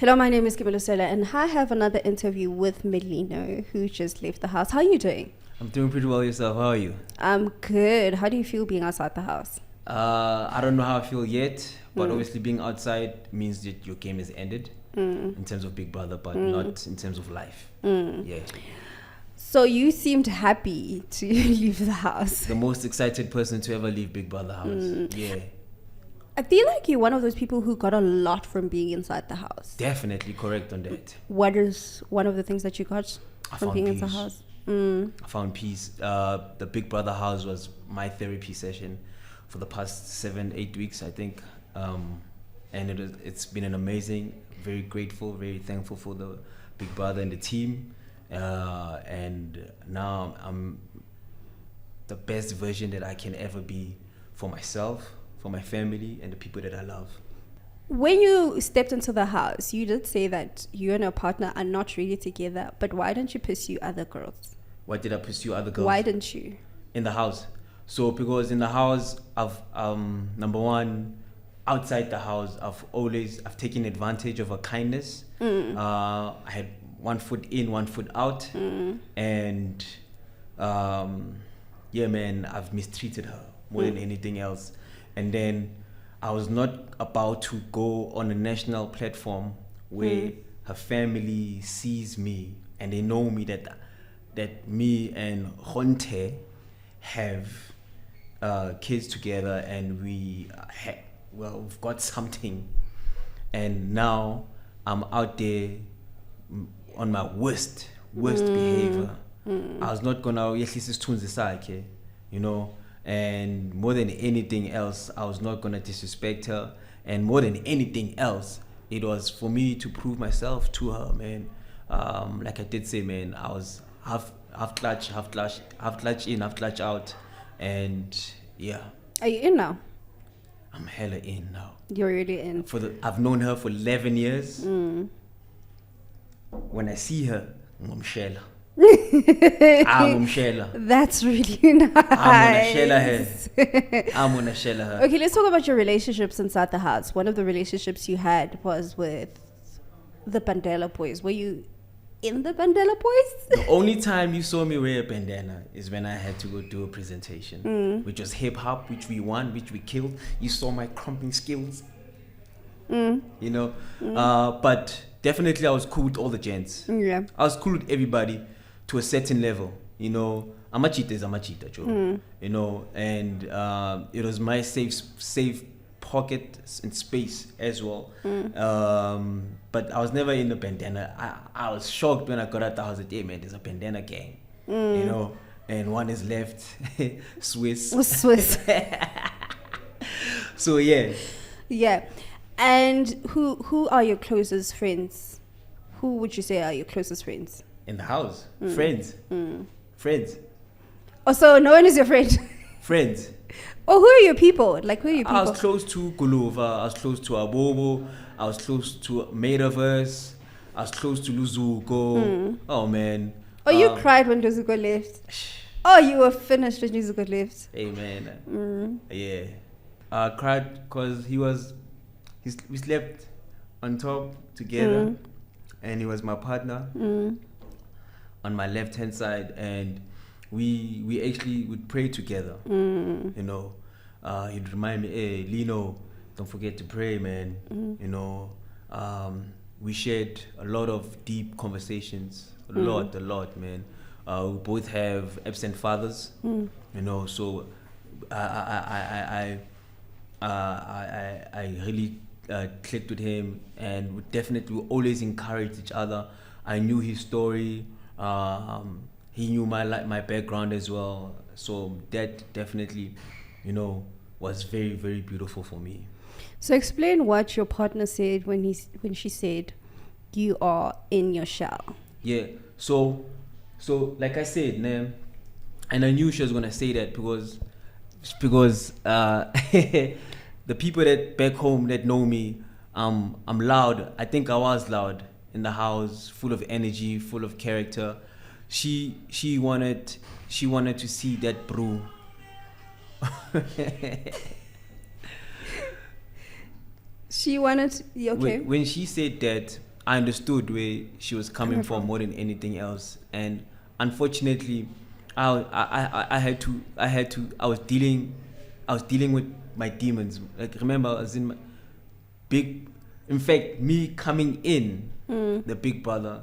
Hello, my name is Kibelusela, and I have another interview with Melino, who just left the house. How are you doing? I'm doing pretty well yourself. How are you? I'm good. How do you feel being outside the house? I don't know how I feel yet, but obviously being outside means that your game is ended in terms of Big Brother, but not in terms of life. Yeah. So you seemed happy to leave the house. The most excited person to ever leave Big Brother house. Yeah. I feel like you're one of those people who got a lot from being inside the house. Definitely correct on that. What is one of the things that you got from being inside the house? I found peace. The Big Brother house was my therapy session for the past 7-8 weeks, I think. And it's been an amazing, very grateful, very thankful for the Big Brother and the team. And now I'm the best version that I can ever be for myself, for my family, and the people that I love. When you stepped into the house, you did say that you and your partner are not really together, but why don't you pursue other girls? Why did I pursue other girls? Why didn't you? In the house. So because in the house, I've number one, outside the house, I've taken advantage of her kindness. I had 1 foot in, 1 foot out, and yeah, man, I've mistreated her more than anything else. And then I was not about to go on a national platform where her family sees me and they know me that me and Honte have kids together, and we've got something. And now I'm out there on my worst behavior. I was not gonna, yes, this is Tunzisake, you know. And more than anything else, I was not gonna disrespect her. And more than anything else, it was for me to prove myself to her, man. Like I did say, man, I was half clutch in, half clutch out, and yeah. Are you in now? I'm hella in now. You're really in. I've known her for 11 years. When I see her, I'm Shella. That's really nice. I'm gonna shell her. Okay, let's talk about your relationships inside the house. One of the relationships you had was with the Bandela boys. Were you in the Bandela boys? The only time you saw me wear a bandana is when I had to go do a presentation, which was hip hop, which we won, which we killed. You saw my crumping skills. You know, but definitely I was cool with all the gents. Yeah, I was cool with everybody to a certain level. You know, I'm a cheater, Joe. You know, and it was my safe pocket and space as well. But I was never in the bandana. I was shocked when I got out the house. Hey man, there's a bandana gang. You know, and one is left, Swiss. So yeah. Yeah. And who are your closest friends? Who would you say are your closest friends? In the house? Friends. Friends. Oh, so no one is your friend? Friends. Oh, who are your people? Like, who are your people? I was close to Gulova. I was close to Abobo. I was close to Metaverse. I was close to Luzuko. Oh, man. Oh, you cried when Luzuko left? Oh, you were finished when Luzuko left? Hey, man. Yeah. I cried because we slept on top together, and he was my partner on my left hand side, and we actually would pray together. You know, he'd remind me, hey Lino, don't forget to pray, man. You know, we shared a lot of deep conversations, a lot, man. We both have absent fathers, you know, so I really clicked with him, and we definitely always encouraged each other. I knew his story. He knew my background as well. So that definitely, you know, was very, very beautiful for me. So explain what your partner said when she said you are in your shell. Yeah. So like I said, and I knew she was gonna say that because the people that back home that know me, I'm loud. I think I was loud in the house, full of energy, full of character. She wanted to see that brew. She wanted, okay. When she said that, I understood where she was coming from more than anything else. And unfortunately, I was dealing with my demons. Like, remember, I was in my in fact, me coming in, the big brother,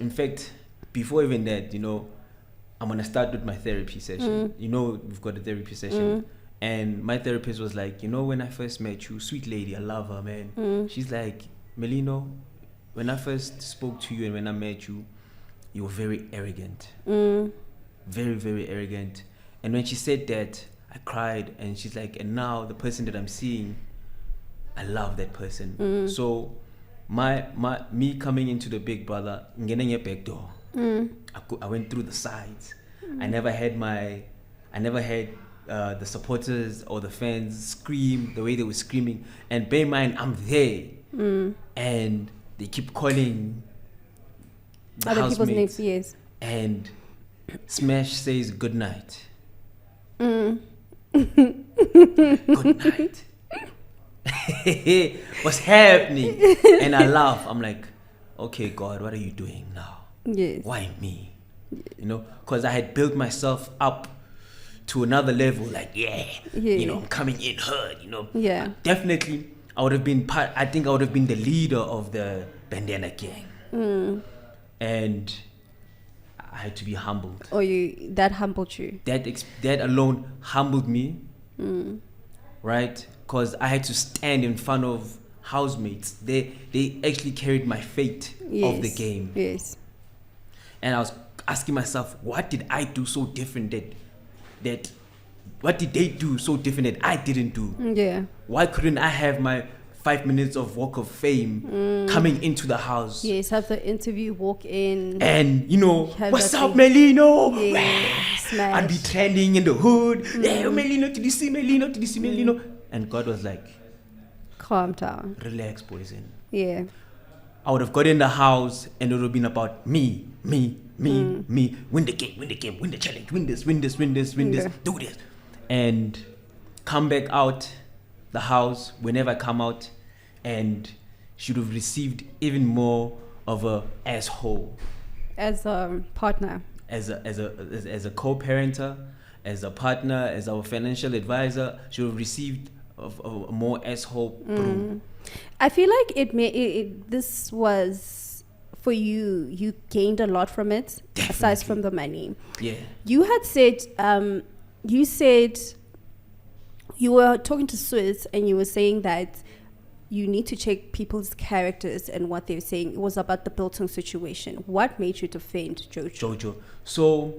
in fact, before even that, I'm going to start with my therapy session. We've got a therapy session. And my therapist was like, when I first met you, sweet lady, I love her, man. She's like, Melino, when I first spoke to you and when I met you, you were very arrogant. Very, very arrogant. And when she said that, I cried. And she's like, and now the person that I'm seeing, I love that person. So me coming into the big brother, getting a back door. I went through the sides. I never had the supporters or the fans scream the way they were screaming. And bear in mind, I'm there. And they keep calling the other people's housemates. names, yes. And Smash says good night. Good night. What's happening? And I laugh. I'm like, okay, God, what are you doing now? Yes. Why me? Because I had built myself up to another level. Like, I'm coming in hard. Yeah. Definitely, I would have been I think I would have been the leader of the bandana gang. And I had to be humbled. That humbled you? That alone humbled me. Right? Because I had to stand in front of housemates. They actually carried my fate of the game. Yes. And I was asking myself, what did I do so different that what did they do so different that I didn't do? Yeah. Why couldn't I have my 5 minutes of walk of fame coming into the house? Yes, have the interview, walk in. And, what's up, Melino? Yes, I'd be trending in the hood. Yeah, Melino, did you see Melino? Did you see Melino? And God was like, calm down. Relax, poison. Yeah. I would have got in the house and it would have been about me. Win the game, win the challenge, win this, do this. And come back out the house whenever I come out and should have received even more of a asshole. As a partner. As a co-parenter, as a partner, as our financial advisor, should have received a more asshole brew. I feel like this was, for you gained a lot from it. Definitely. Aside from the money. Yeah. You had said, you were talking to Swiss and you were saying that you need to check people's characters and what they were saying. It was about the Biltong situation. What made you defend Jojo? So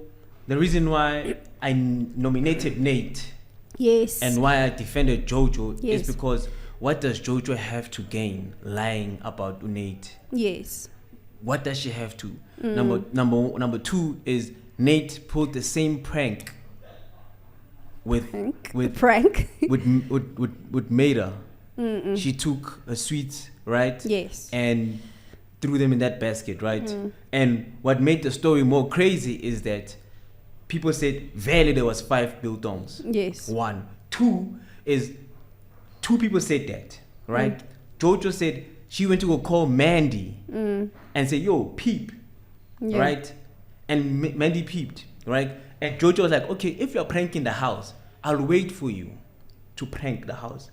the reason why I nominated Nate, yes, and why I defended Jojo, yes, is because what does Jojo have to gain lying about Nate? Yes. What does she have to? Number two is Nate pulled the same prank with Maida. She took a sweet, right? Yes. And threw them in that basket, right? And what made the story more crazy is that people said Vele there was 5 biltongs. Yes. 1. 2 is 2 people said that, right? Jojo said she went to go call Mandy and say, yo, peep, right? And Mandy peeped, right? And Jojo was like, okay, if you're pranking the house, I'll wait for you to prank the house.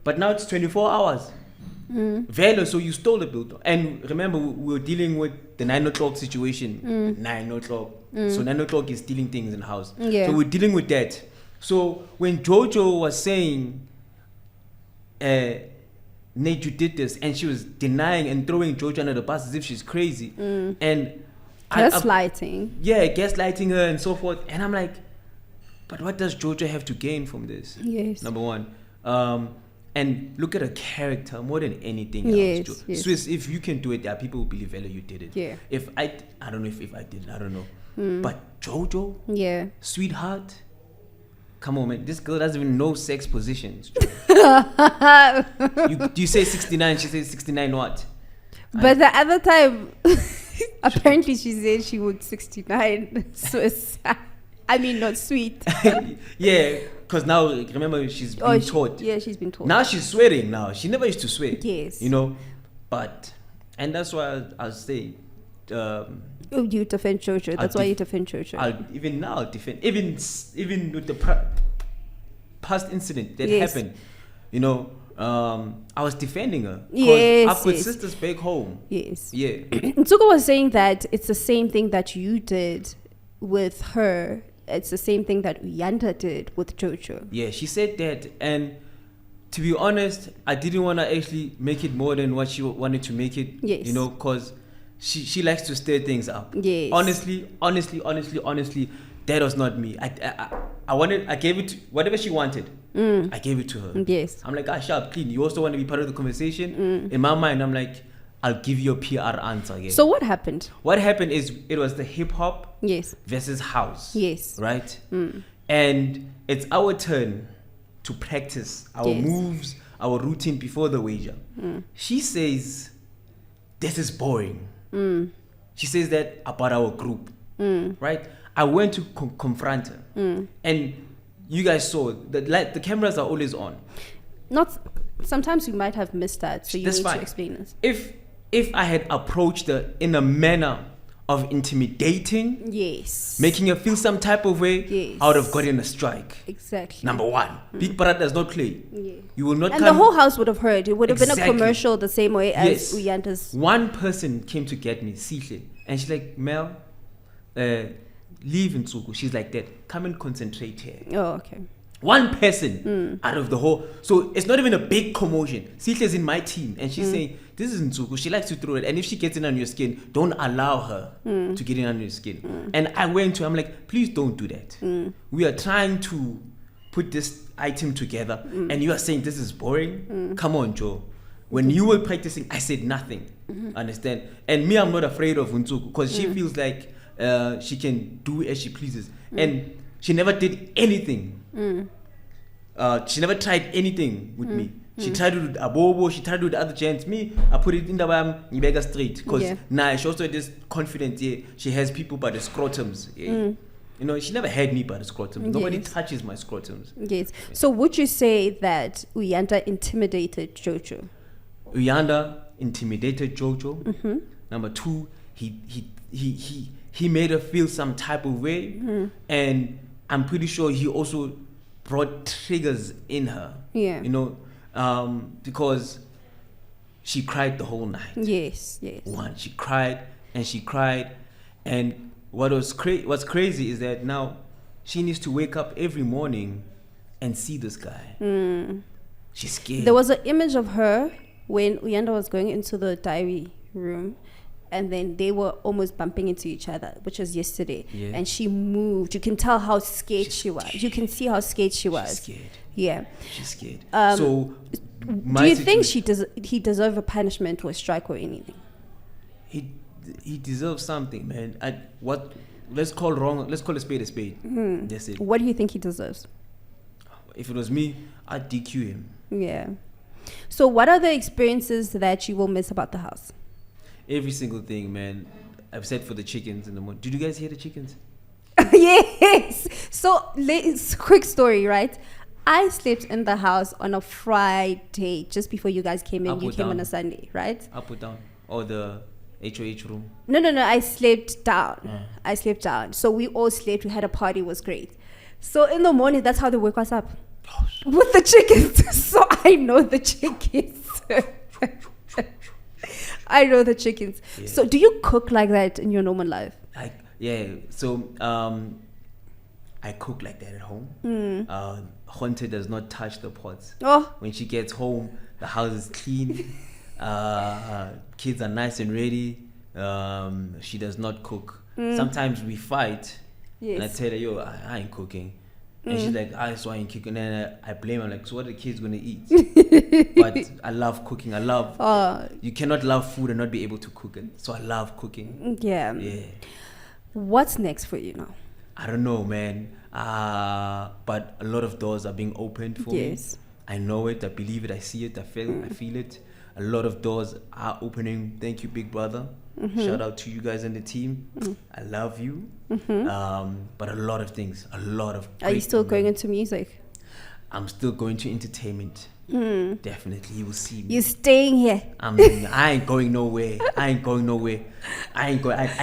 But now it's 24 hours. Velo, so you stole the biltong. And remember, we were dealing with the 9 o'clock situation. 9 o'clock. So 9 o'clock is stealing things in the house. Yeah. So we're dealing with that. So when Jojo was saying, Nate, you did this, and she was denying and throwing Jojo under the bus as if she's crazy. And gaslighting. Gaslighting her and so forth. And I'm like, but what does Jojo have to gain from this? Yes. Number one. And look at her character more than anything else. Yes. Swiss, if you can do it, there are people who believe you did it. Yeah. If I don't know if I did it, I don't know. But Jojo, sweetheart, come on, man. This girl doesn't even know sex positions. you say 69, she says 69 what? But the other time, apparently she said she would 69 Swiss. I mean, not sweet. Yeah, because now remember she's been taught. Yeah, she's been taught. Now she's swearing. Now she never used to swear. Yes. You know, but and that's why I'll say. You defend Jojo. That's why you defend Jojo. Even now defend. Even with the past incident that happened, you know. I was defending her. Yes, I've got sisters back home. Yes. Yeah. Tsuko was saying that it's the same thing that you did with her. It's the same thing that Uyanda did with Jojo. Yeah, she said that, and to be honest, I didn't want to actually make it more than what she wanted to make it. Yes. You know, because she likes to stir things up. Yes. Honestly, that was not me. I gave it to, whatever she wanted. I gave it to her. Yes. I'm like, sharp, clean. You also want to be part of the conversation? In my mind, I'm like, I'll give you a PR answer again. So what happened? What happened is it was the hip hop versus house. Yes. Right? And it's our turn to practice our moves, our routine before the wager. She says, this is boring. She says that about our group. Right? I went to confront her. And you guys saw that the cameras are always on. Sometimes we might have missed that, so you need to explain this. If I had approached her in a manner of intimidating, making her feel some type of way, I would have gotten a strike. Exactly. Number one, Big Brother does not play. You will not. And the whole house would have heard. It would have been a commercial the same way as Uyanda's. One person came to get me, Sihle, and she's like, Mel, leave in Tsuku. She's like that. Come and concentrate here. Oh, okay. One person out of the whole. So it's not even a big commotion. Sitle's in my team and she's saying, this is Nsuku. She likes to throw it. And if she gets in on your skin, don't allow her to get in on your skin. And I went to her, I'm like, please don't do that. We are trying to put this item together and you are saying this is boring? Come on, Joe. When you were practicing, I said nothing. Understand? And me, I'm not afraid of Nsuku because she feels like she can do as she pleases. And she never did anything. She never tried anything with me. She tried with Abobo, she tried with the other gents. Me, I put it in the Nibega straight. Because now she also this confidence. She has people by the scrotums. You know, she never had me by the scrotums. Nobody touches my scrotums. Yes. So would you say that Uyanda intimidated Jojo? Uyanda intimidated Jojo. Number two, he made her feel some type of way. And I'm pretty sure he also brought triggers in her. You know, because she cried the whole night. Yes. One, she cried. And what's crazy is that now she needs to wake up every morning and see this guy. She's scared. There was an image of her when Uyanda was going into the diary room. And then they were almost bumping into each other, which was yesterday. And she moved. You can tell how scared she was. You can see how scared she was. She's scared. Yeah. She's scared. So, do you think he deserves a punishment or a strike or anything? He deserves something, man. Let's call a spade a spade. That's it. What do you think he deserves? If it was me, I'd DQ him. Yeah. So, what are the experiences that you will miss about the house? Every single thing, man. I've said for the chickens in the morning. Did you guys hear the chickens? Yes. So, quick story, right? I slept in the house on a Friday just before you guys came in. You came on a Sunday, right? Up or down? Or the HOH room? No. I slept down. So we all slept. We had a party. It was great. So in the morning, that's how they woke us up. With the chickens. So I know the chickens. I know the chickens. Yeah. So do you cook like that in your normal life? So I cook like that at home. Honte does not touch the pots. When she gets home, the house is clean. Kids are nice and ready. She does not cook. Sometimes we fight. And I tell her, I ain't cooking. And she's like, I saw you cooking. And then I blame her, like, so what are the kids going to eat? But I love cooking. You cannot love food and not be able to cook it. So I love cooking. Yeah. What's next for you now? I don't know, man. But a lot of doors are being opened for me. I know it. I believe it. I see it. I feel it. A lot of doors are opening. Thank you, big brother. Shout out to you guys and the team. I love you. But a lot of things. Are you still going into music? I'm still going to entertainment. Definitely, you will see me. You're staying here. I ain't going nowhere. I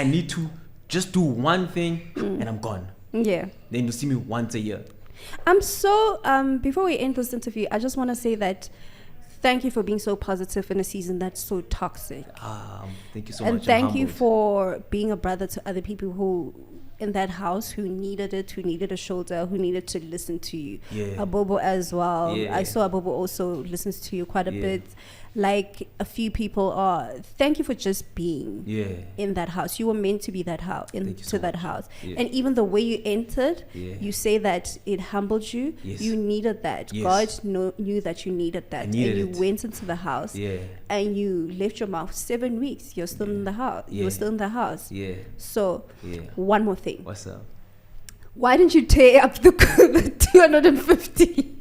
need to just do one thing and I'm gone. Yeah. Then you'll see me once a year. I'm so before we end this interview, I just want to say that thank you for being so positive in a season that's so toxic. Thank you so much. And thank you for being a brother to other people who in that house who needed it, who needed a shoulder, who needed to listen to you. Yeah. Abobo as well. Yeah. I saw Abobo also listens to you quite a bit. Like a few people are. Thank you for just being in that house. You were meant to be that house, into that house. Yeah. And even the way you entered, you say that it humbled you. Yes. You needed that. Yes. God knew that you needed that. And you went into the house and you left your mouth 7 weeks. You're still in the house. You were still in the house. Yeah. So one more thing. What's up? Why didn't you tear up the 250?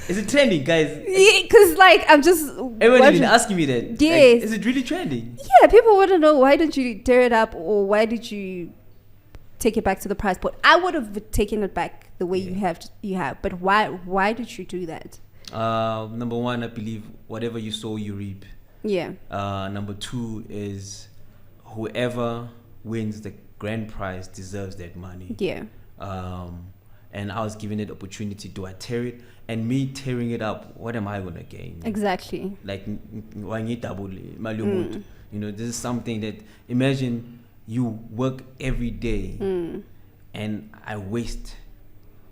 Is it trending, guys? Yeah, because like I'm just. Everyone's been asking me that. Yes. Like, is it really trending? Yeah, people want to know why didn't you tear it up or why did you take it back to the price point? I would have taken it back the way you have, but why did you do that? Number one, I believe whatever you sow, you reap. Yeah. Number two is whoever wins the grand prize deserves that money. Yeah. And I was given an opportunity. Do I tear it? And me tearing it up, what am I gonna gain? Exactly. Like, you know, this is something that, imagine you work every day and I waste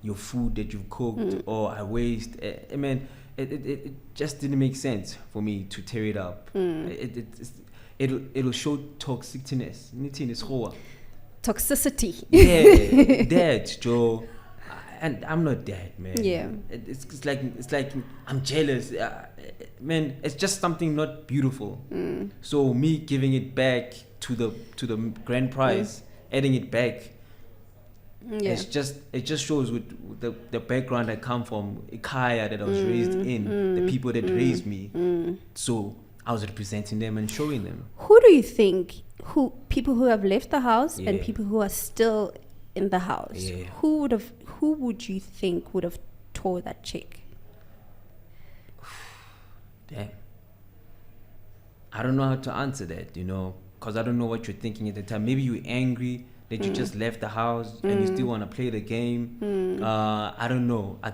your food that you've cooked or I waste, it just didn't make sense for me to tear it up. It'll show toxicness. Toxicity. Yeah, that, Joe. And I'm not that, man. Yeah. It's like I'm jealous, man. It's just something not beautiful. So me giving it back to the grand prize, adding it back. It just shows with the background I come from, Ikaya that I was raised in, the people that raised me. So I was representing them and showing them. Who do you think? People who have left the house and people who are still in the house? Yeah. Who would you think would have tore that check? Damn. I don't know how to answer that, you know, because I don't know what you're thinking at the time. Maybe you're angry that you just left the house and you still want to play the game. I don't know. I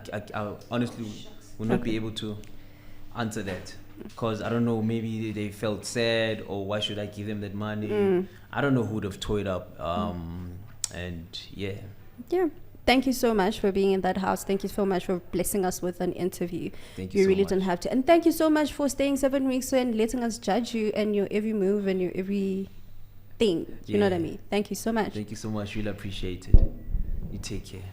honestly will not be able to answer that because I don't know. Maybe they felt sad or why should I give them that money? I don't know who would have tore it up. And yeah. Thank you so much for being in that house. Thank you so much for blessing us with an interview. Thank you so really much. Didn't have to. And thank you so much for staying 7 weeks and letting us judge you and your every move and your every thing. You know what I mean? Thank you so much. Thank you so much. Really appreciate it. You take care.